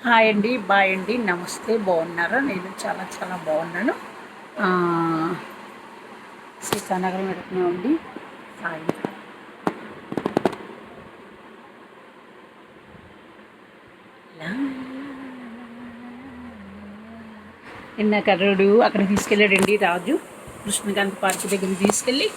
Hi అండి, bye అండి, నమస్తే. బాగున్నారా? నేను చాలా చాలా బాగున్నాను. సీతానగరం వెళ్తున్నామండి. సాయంత్రం నిన్న కర్రుడు అక్కడ తీసుకెళ్ళాడండి రాజు. కృష్ణకాంత్ పార్క్ దగ్గర తీసుకెళ్ళి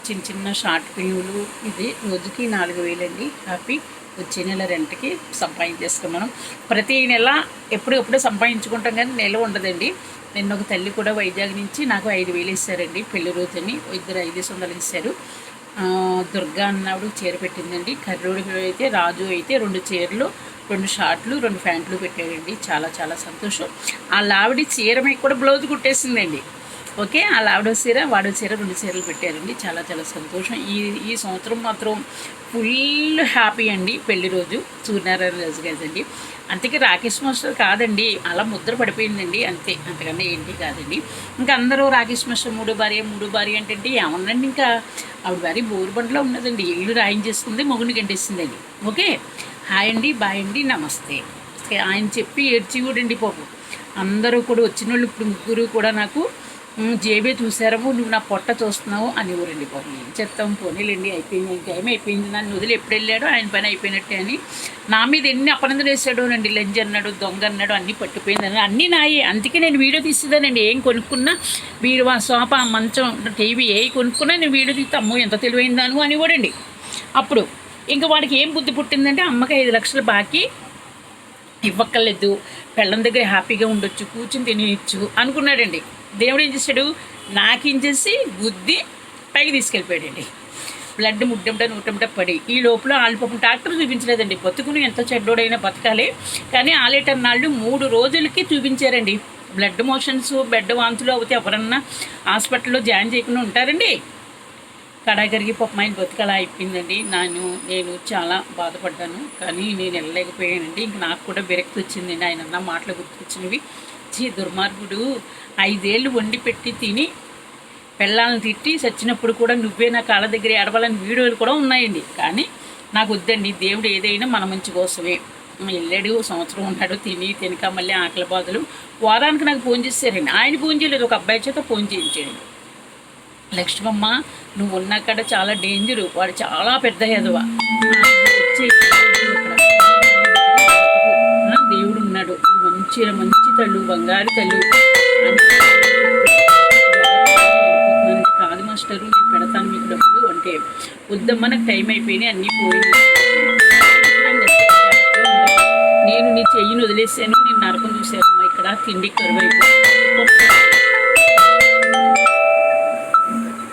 చిన్న చిన్న షార్ట్ ఫిల్ములు, ఇది రోజుకి 4,000 అండి. హ్యాపీ. వచ్చే నెల రెంట్కి సంపాదించేస్తాం మనం. ప్రతి నెల ఎప్పుడెప్పుడో సంపాదించుకుంటాం, కానీ నెల ఉండదండి. నిన్న ఒక తల్లి కూడా వైజాగ్ నుంచి నాకు 5,000 ఇస్తారండి. పెళ్లి రోజుని ఇద్దరు 500 ఇస్తారు. దుర్గా అన్నాడు చీర పెట్టిందండి. కర్రోడు అయితే రాజు అయితే 2 చీరలు, 2 షార్ట్లు, 2 ప్యాంట్లు పెట్టాడండి. చాలా చాలా సంతోషం. ఆ లావిడి చీర మీకు కూడా బ్లౌజ్ కుట్టేసిందండి. ఓకే, ఆ లావిడ చీర వాడు చీర 2 చీరలు పెట్టారండి. చాలా చాలా సంతోషం. ఈ సంవత్సరం మాత్రం ఫుల్ హ్యాపీ అండి. పెళ్లి రోజు సూర్యనారాయణ రాజు కదండి. అంతకీ రాకేష్ మాస్టర్ కాదండి, అలా ముద్ర పడిపోయిందండి అంతే, అంతకన్నా ఏంటి కాదండి. ఇంకా అందరూ రాకేష్ మాస్టర్ మూడు భార్య అంటే ఏమన్నండి. ఇంకా ఆవిడ భార్య బోరుబండలో ఉన్నదండి. ఇల్లు రాయించేస్తుంది, మొగుడిని గంటేస్తుందండి. ఓకే, హాయ్ అండి, బాయ్ అండి, నమస్తే. ఆయన చెప్పి ఏడ్చి కూడా అండి పాపం. అందరూ కూడా వచ్చిన వాళ్ళు ఇప్పుడు ముగ్గురు కూడా నాకు జేబే చూసారము, నువ్వు నా పొట్ట చూస్తున్నావు అని ఊరండి పాపం. ఏం చెప్తాం, పోనీలేండి, అయిపోయింది, టైం అయిపోయింది, నన్ను వదిలి ఎప్పుడు వెళ్ళాడో ఆయన పని అయిపోయినట్టే అని నా మీద ఎన్ని అపనందలు వేసాడో నండి. లంజ్ అన్నాడు, దొంగ అన్నాడు, అన్నీ పట్టుపోయిందని అన్నీ నాయే. అందుకే నేను వీడియో తీస్తుందానండి. ఏం కొనుక్కున్నా వీడు సోఫా, మంచం, టీవీ ఏ కొనుక్కున్నా నేను వీడియో తీస్తే అమ్మో ఎంత తెలివైందాను అని కూడా. అప్పుడు ఇంకా వాడికి ఏం బుద్ధి పుట్టిందంటే అమ్మకి 5 లక్షలు బాకీ ఇవ్వక్కర్లేదు, పెళ్ళం దగ్గర హ్యాపీగా ఉండొచ్చు, కూర్చుని తినేయచ్చు అనుకున్నాడండి. దేవుడు ఏం చేశాడు, నాకించేసి గుద్ది పైకి తీసుకెళ్ళిపోయాడండి. బ్లడ్ ముడ్డముట పడి ఈ లోపల వాళ్ళు పాపం డాక్టర్ చూపించలేదండి. బతుకుని ఎంత చెడ్డోడైనా బతకాలి, కానీ ఆలేటన్నాళ్ళు 3 రోజులకి చూపించారండి. బ్లడ్ మోషన్స్, బెడ్ వాంతులు అవుతే ఎవరన్నా హాస్పిటల్లో జాయిన్ చేయకుండా ఉంటారండి. కడాగరిగి పాపం ఆయన బతుకలా అయిపోయిందండి. నేను చాలా బాధపడ్డాను, కానీ నేను వెళ్ళలేకపోయానండి. ఇంక నాకు కూడా విరక్తి వచ్చిందండి. ఆయన అన్న మాటలు గుర్తొచ్చినవి. దుర్మార్గుడు 5 ఏళ్ళు వండి పెట్టి తిని పెళ్ళాలను తిట్టి చచ్చినప్పుడు కూడా నువ్వే నా కాళ్ళ దగ్గర ఏడవాలని వీడియోలు కూడా ఉన్నాయండి. కానీ నాకు వద్దండి, దేవుడు ఏదైనా మన మంచి కోసమే. వెళ్ళాడు, సంవత్సరం ఉన్నాడు, తినక మళ్ళీ ఆకలి బాధలు. వారానికి నాకు ఫోన్ చేశారండి. ఆయన ఫోన్ చేయలేదు, ఒక అబ్బాయి చేత ఫోన్ చేయించాడు. లక్ష్మమ్మ, నువ్వు ఉన్నక్కడ చాలా డేంజరు, వాడు చాలా పెద్ద ఎదవ, దేవుడు ఉన్నాడు, మంచి తల్లు, బంగారు తల్లు కాదు మాస్టరు, నేను పెడతాను మీకు డబ్బులు అంటే, వద్దమ్మ నాకు టైం అయిపోయినాయి, అన్నీ పోయినాయి, నేను నీ చెయ్యిని వదిలేసాను, నేను నరకం చూశానమ్మా, ఇక్కడ తిండి కరువు అయిపోయింది.